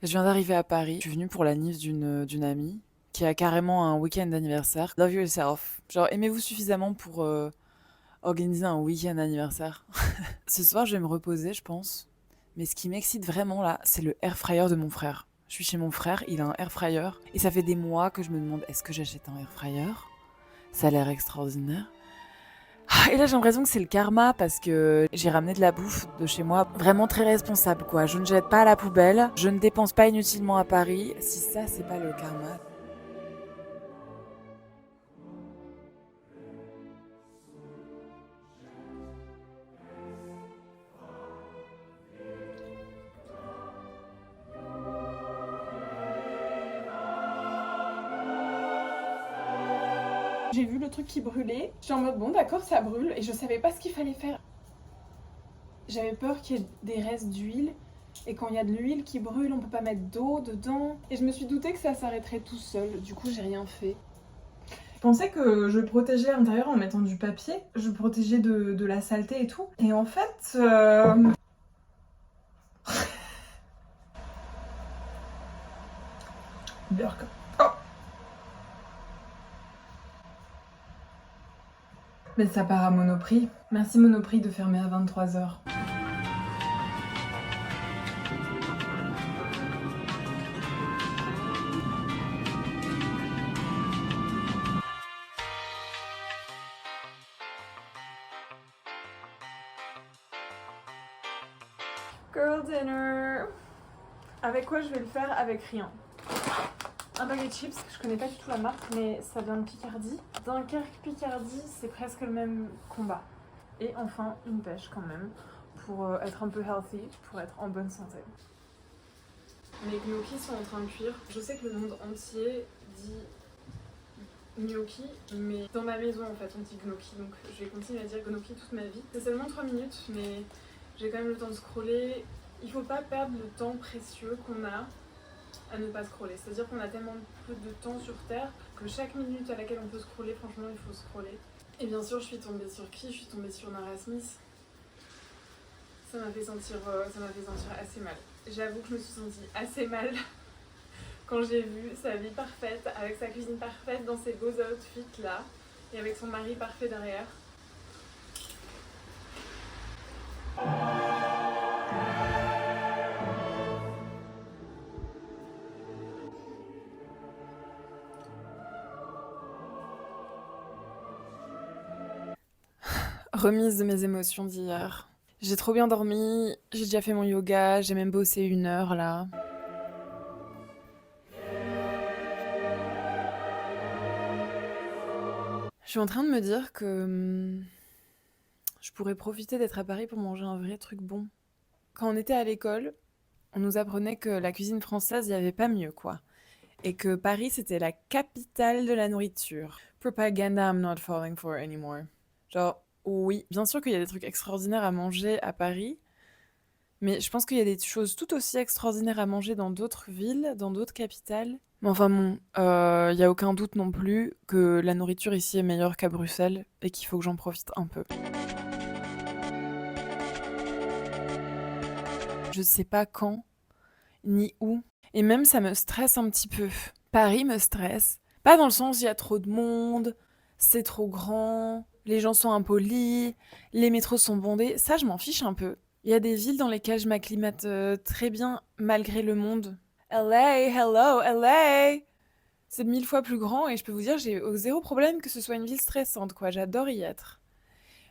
Je viens d'arriver à Paris. Je suis venue pour la nif d'une amie qui a carrément un week-end d'anniversaire. Love yourself. Genre, aimez-vous suffisamment pour organiser un week-end d'anniversaire. Ce soir, je vais me reposer, je pense. Mais ce qui m'excite vraiment là, c'est le air fryer de mon frère. Je suis chez mon frère, il a un air fryer. Et ça fait des mois que je me demande est-ce que j'achète un air fryer. Ça a l'air extraordinaire. Et là, j'ai l'impression que c'est le karma parce que j'ai ramené de la bouffe de chez moi vraiment très responsable, quoi. Je ne jette pas à la poubelle, je ne dépense pas inutilement à Paris. Si ça, c'est pas le karma. J'ai vu le truc qui brûlait. J'étais en mode bon d'accord ça brûle et je savais pas ce qu'il fallait faire. J'avais peur qu'il y ait des restes d'huile et quand il y a de l'huile qui brûle on peut pas mettre d'eau dedans. Et je me suis douté que ça s'arrêterait tout seul. Du coup j'ai rien fait. Je pensais que je protégeais l'intérieur en mettant du papier. Je protégeais de la saleté et tout. Et en fait... Burk. Oh. Mais ça part à Monoprix. Merci Monoprix de fermer à 23h. Girl dinner. Avec quoi je vais le faire? Avec rien. Un paquet de chips, je connais pas du tout la marque, mais ça vient de Picardie. Dunkerque-Picardie, c'est presque le même combat. Et enfin, une pêche quand même, pour être un peu healthy, pour être en bonne santé. Mes gnocchis sont en train de cuire. Je sais que le monde entier dit gnocchi, mais dans ma maison en fait on dit gnocchi, donc je vais continuer à dire gnocchi toute ma vie. C'est seulement 3 minutes, mais j'ai quand même le temps de scroller. Il faut pas perdre le temps précieux qu'on a à ne pas scroller. C'est-à-dire qu'on a tellement peu de temps sur Terre que chaque minute à laquelle on peut scroller, franchement, il faut scroller. Et bien sûr, je suis tombée sur qui? Je suis tombée sur Nara Smith. Ça m'a fait sentir assez mal. J'avoue que je me suis sentie assez mal quand j'ai vu sa vie parfaite, avec sa cuisine parfaite, dans ses beaux outfits là, et avec son mari parfait derrière. Remise de mes émotions d'hier. J'ai trop bien dormi, j'ai déjà fait mon yoga, j'ai même bossé 1 heure là. Je suis en train de me dire que je pourrais profiter d'être à Paris pour manger un vrai truc bon. Quand on était à l'école, on nous apprenait que la cuisine française, il n'y avait pas mieux, quoi. Et que Paris, c'était la capitale de la nourriture. Propaganda I'm not falling for anymore. Genre, oui, bien sûr qu'il y a des trucs extraordinaires à manger à Paris, mais je pense qu'il y a des choses tout aussi extraordinaires à manger dans d'autres villes, dans d'autres capitales. Mais enfin bon, il n'y a aucun doute non plus que la nourriture ici est meilleure qu'à Bruxelles et qu'il faut que j'en profite un peu. Je sais pas quand, ni où. Et même ça me stresse un petit peu. Paris me stresse. Pas dans le sens où il y a trop de monde, c'est trop grand, les gens sont impolis, les métros sont bondés. Ça, je m'en fiche un peu. Il y a des villes dans lesquelles je m'acclimate très bien malgré le monde. LA, hello, LA! C'est 1000 fois plus grand et je peux vous dire, j'ai zéro problème que ce soit une ville stressante, quoi. J'adore y être.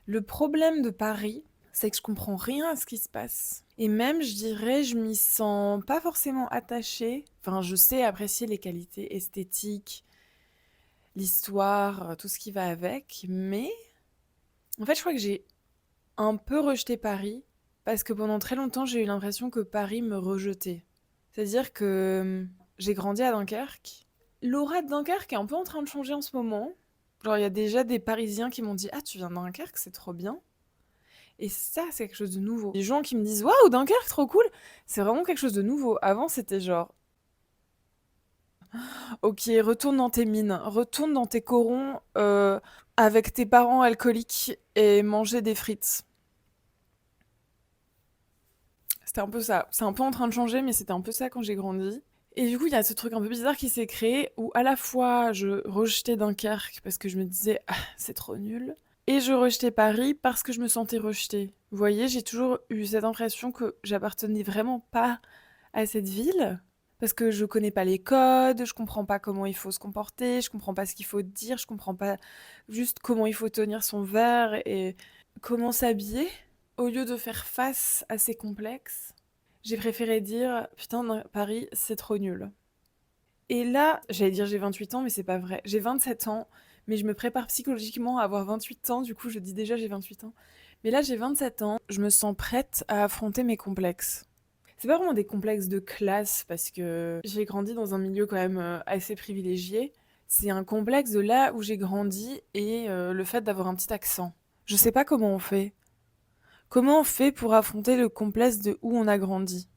Le problème de Paris, c'est que je comprends rien à ce qui se passe. Et même, je dirais, je m'y sens pas forcément attachée. Enfin, je sais apprécier les qualités esthétiques, l'histoire, tout ce qui va avec, mais en fait, je crois que j'ai un peu rejeté Paris parce que pendant très longtemps, j'ai eu l'impression que Paris me rejetait. C'est-à-dire que j'ai grandi à Dunkerque. L'aura de Dunkerque est un peu en train de changer en ce moment. Genre, il y a déjà des Parisiens qui m'ont dit ah, tu viens de Dunkerque, c'est trop bien. Et ça, c'est quelque chose de nouveau. Les gens qui me disent waouh, Dunkerque, trop cool, c'est vraiment quelque chose de nouveau. Avant, c'était genre ok, retourne dans tes mines, retourne dans tes corons avec tes parents alcooliques et manger des frites. C'était un peu ça. C'est un peu en train de changer, mais c'était un peu ça quand j'ai grandi. Et du coup, il y a ce truc un peu bizarre qui s'est créé où à la fois je rejetais Dunkerque parce que je me disais ah, c'est trop nul, et je rejetais Paris parce que je me sentais rejetée. Vous voyez, j'ai toujours eu cette impression que j'appartenais vraiment pas à cette ville parce que je connais pas les codes, je comprends pas comment il faut se comporter, je comprends pas ce qu'il faut dire, je comprends pas juste comment il faut tenir son verre et comment s'habiller. Au lieu de faire face à ces complexes, j'ai préféré dire putain, non, Paris, c'est trop nul. Et là, j'allais dire j'ai 28 ans, mais c'est pas vrai. J'ai 27 ans, mais je me prépare psychologiquement à avoir 28 ans, du coup, je dis déjà j'ai 28 ans. Mais là, j'ai 27 ans, je me sens prête à affronter mes complexes. C'est pas vraiment des complexes de classe, parce que j'ai grandi dans un milieu quand même assez privilégié. C'est un complexe de là où j'ai grandi et le fait d'avoir un petit accent. Je sais pas comment on fait. Comment on fait pour affronter le complexe de où on a grandi?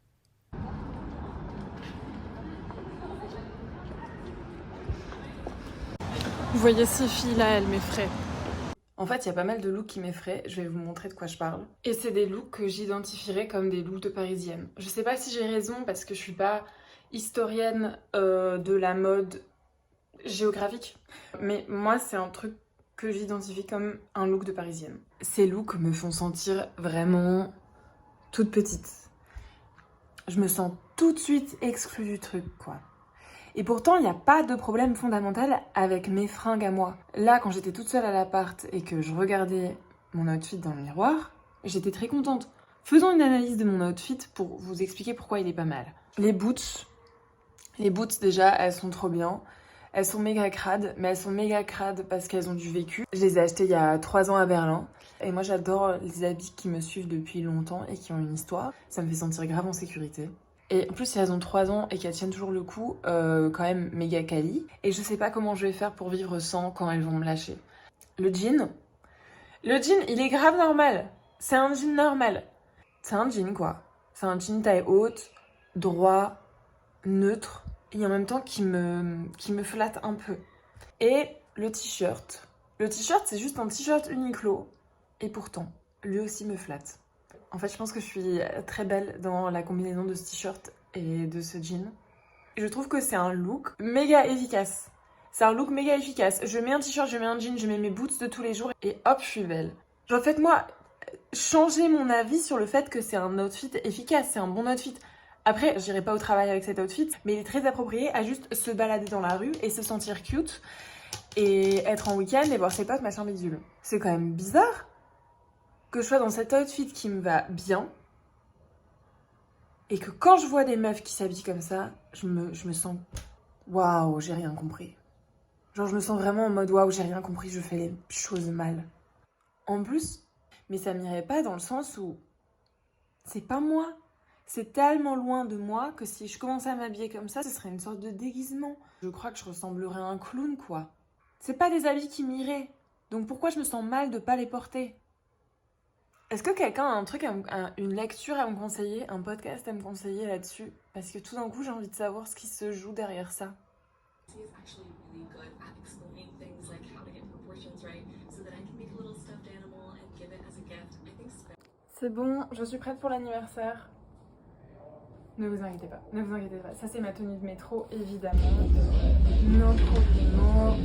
Vous voyez ces filles-là, elles m'effraient. En fait, il y a pas mal de looks qui m'effraient, je vais vous montrer de quoi je parle. Et c'est des looks que j'identifierais comme des looks de parisienne. Je sais pas si j'ai raison parce que je suis pas historienne de la mode géographique, mais moi c'est un truc que j'identifie comme un look de parisienne. Ces looks me font sentir vraiment toute petite. Je me sens tout de suite exclue du truc, quoi. Et pourtant, il n'y a pas de problème fondamental avec mes fringues à moi. Là, quand j'étais toute seule à l'appart et que je regardais mon outfit dans le miroir, j'étais très contente. Faisons une analyse de mon outfit pour vous expliquer pourquoi il est pas mal. Les boots déjà, elles sont trop bien. Elles sont méga crades, mais elles sont méga crades parce qu'elles ont du vécu. Je les ai achetées il y a 3 ans à Berlin. Et moi, j'adore les habits qui me suivent depuis longtemps et qui ont une histoire. Ça me fait sentir grave en sécurité. Et en plus, si elles ont 3 ans et qu'elles tiennent toujours le coup, quand même méga quali. Et je sais pas comment je vais faire pour vivre sans quand elles vont me lâcher. Le jean, il est grave normal. C'est un jean normal. C'est un jean, quoi. C'est un jean taille haute, droit, neutre, et en même temps qui me flatte un peu. Et le t-shirt. Le t-shirt, c'est juste un t-shirt Uniqlo. Et pourtant, lui aussi me flatte. En fait, je pense que je suis très belle dans la combinaison de ce t-shirt et de ce jean. Je trouve que c'est un look méga efficace. C'est un look méga efficace. Je mets un t-shirt, je mets un jean, je mets mes boots de tous les jours et hop, je suis belle. Genre, faites-moi changer mon avis sur le fait que c'est un outfit efficace, c'est un bon outfit. Après, j'irai pas au travail avec cet outfit, mais il est très approprié à juste se balader dans la rue et se sentir cute et être en week-end et voir ses potes, machin bidule. C'est quand même bizarre que je sois dans cet outfit qui me va bien et que quand je vois des meufs qui s'habillent comme ça, je me sens waouh, j'ai rien compris. Genre, je me sens vraiment en mode waouh, j'ai rien compris, je fais les choses mal. En plus, mais ça m'irait pas dans le sens où c'est pas moi. C'est tellement loin de moi que si je commençais à m'habiller comme ça, ce serait une sorte de déguisement. Je crois que je ressemblerais à un clown, quoi. C'est pas des habits qui m'iraient. Donc pourquoi je me sens mal de pas les porter? Est-ce que quelqu'un a un truc, une lecture à me conseiller, un podcast à me conseiller là-dessus? Parce que tout d'un coup, j'ai envie de savoir ce qui se joue derrière ça. C'est bon, je suis prête pour l'anniversaire. Ne vous inquiétez pas, ne vous inquiétez pas. Ça, c'est ma tenue de métro, évidemment. No problemo.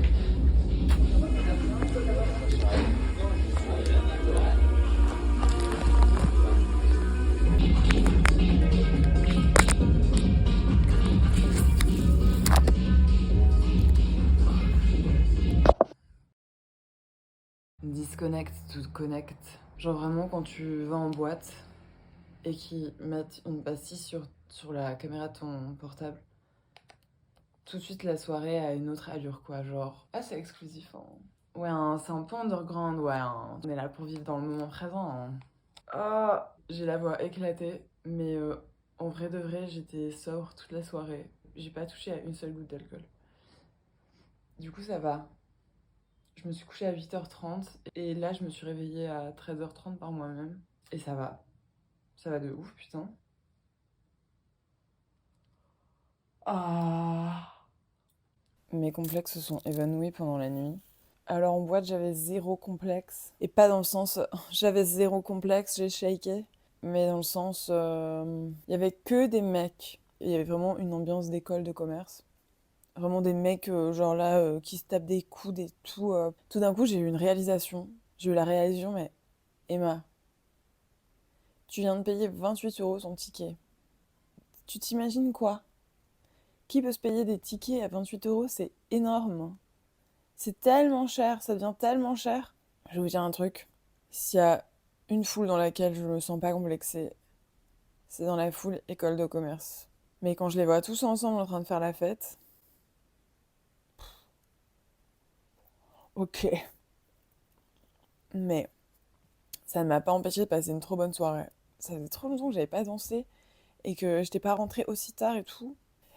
Disconnect to connect. Genre vraiment quand tu vas en boîte et qu'ils mettent une pastille sur la caméra de ton portable, tout de suite la soirée a une autre allure, quoi. Genre, ah, c'est exclusif, hein. Ouais, hein, c'est un peu underground, ouais, hein. On est là pour vivre dans le moment présent, hein. Oh, j'ai la voix éclatée, mais en vrai de vrai, j'étais sobre toute la soirée. J'ai pas touché à une seule goutte d'alcool. Du coup, ça va. Je me suis couchée à 8h30 et là, je me suis réveillée à 13h30 par moi-même. Et ça va. Ça va de ouf, putain. Ah. Mes complexes se sont évanouis pendant la nuit. Alors en boîte, j'avais zéro complexe. Et pas dans le sens, j'avais zéro complexe, j'ai shaké. mais dans le sens, il y avait que des mecs. Il y avait vraiment une ambiance d'école de commerce. Vraiment des mecs, genre là, qui se tapent des coudes et tout. Tout d'un coup, j'ai eu une réalisation. J'ai eu la réalisation, mais Emma, tu viens de payer 28 euros son ticket. Tu t'imagines quoi? Qui peut se payer des tickets à 28 euros? C'est énorme. C'est tellement cher, ça devient tellement cher. Je vais vous dire un truc. S'il y a une foule dans laquelle je me sens pas complexée, c'est dans la foule école de commerce. Mais quand je les vois tous ensemble en train de faire la fête, ok. Mais ça ne m'a pas empêché de passer une trop bonne soirée. Ça faisait trop longtemps que j'avais pas dansé et que j'étais pas rentrée aussi tard et tout.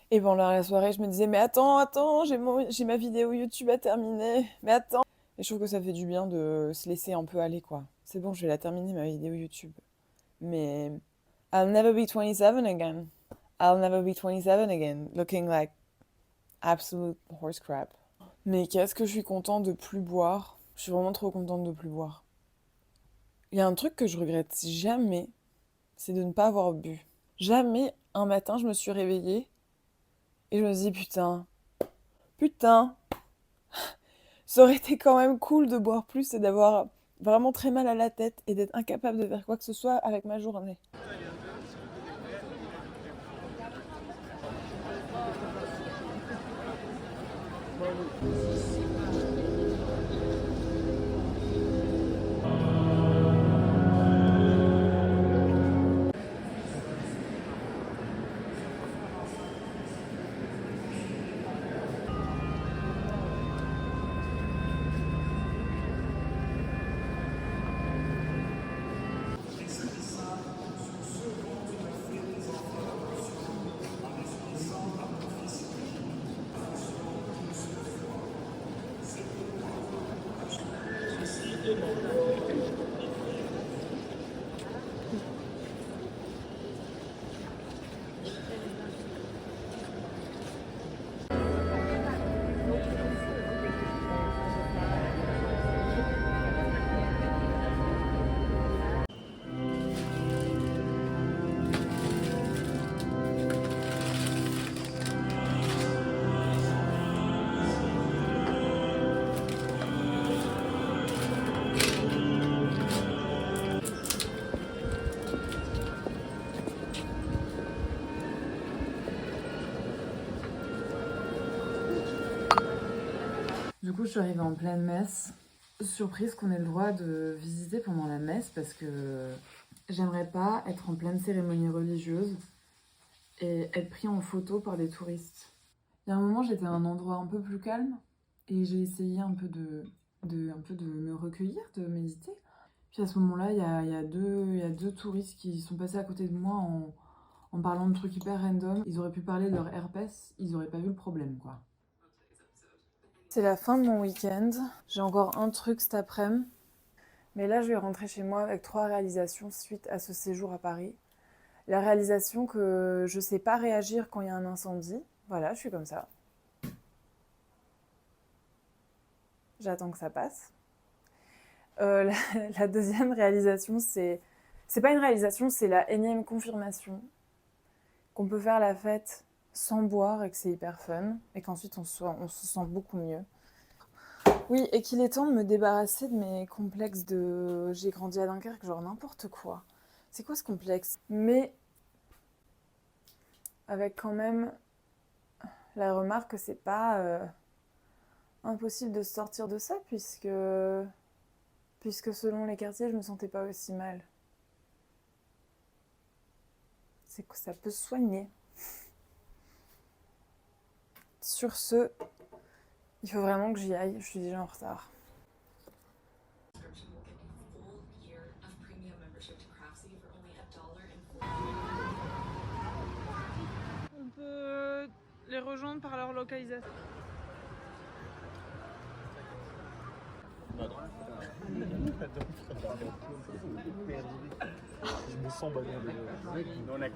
Et pendant la soirée, je me disais, mais attends, j'ai ma vidéo YouTube à terminer. Mais attends. Et je trouve que ça fait du bien de se laisser un peu aller, quoi. C'est bon, je vais la terminer, ma vidéo YouTube. Mais I'll never be 27 again. I'll never be 27 again, looking like absolute horse crap. Mais qu'est-ce que je suis contente de plus boire. Je suis vraiment trop contente de plus boire. Il y a un truc que je regrette jamais, c'est de ne pas avoir bu. Jamais un matin je me suis réveillée et je me suis dit putain, ça aurait été quand même cool de boire plus et d'avoir vraiment très mal à la tête et d'être incapable de faire quoi que ce soit avec ma journée. Du coup, je suis arrivée en pleine messe. Surprise qu'on ait le droit de visiter pendant la messe parce que j'aimerais pas être en pleine cérémonie religieuse et être pris en photo par des touristes. Il y a un moment, j'étais à un endroit un peu plus calme et j'ai essayé un peu de me recueillir, de méditer. Puis à ce moment-là, il y a deux touristes qui sont passés à côté de moi en parlant de trucs hyper random. Ils auraient pu parler de leur herpès, ils auraient pas vu le problème, quoi. C'est la fin de mon week-end. J'ai encore un truc cet après-midi. Mais là, je vais rentrer chez moi avec 3 réalisations suite à ce séjour à Paris. La réalisation que je sais pas réagir quand il y a un incendie. Voilà, je suis comme ça. J'attends que ça passe. La deuxième réalisation, c'est pas une réalisation, c'est la énième confirmation qu'on peut faire la fête sans boire et que c'est hyper fun et qu'ensuite on se sent beaucoup mieux. Oui, et qu'il est temps de me débarrasser de mes complexes de j'ai grandi à Dunkerque, genre n'importe quoi. C'est quoi ce complexe? Mais avec quand même la remarque que c'est pas impossible de sortir de ça puisque selon les quartiers, je me sentais pas aussi mal. C'est que ça peut se soigner. Sur ce, il faut vraiment que j'y aille, je suis déjà en retard. On peut les rejoindre par leur localisation. Je me sens bagarre. Non, on a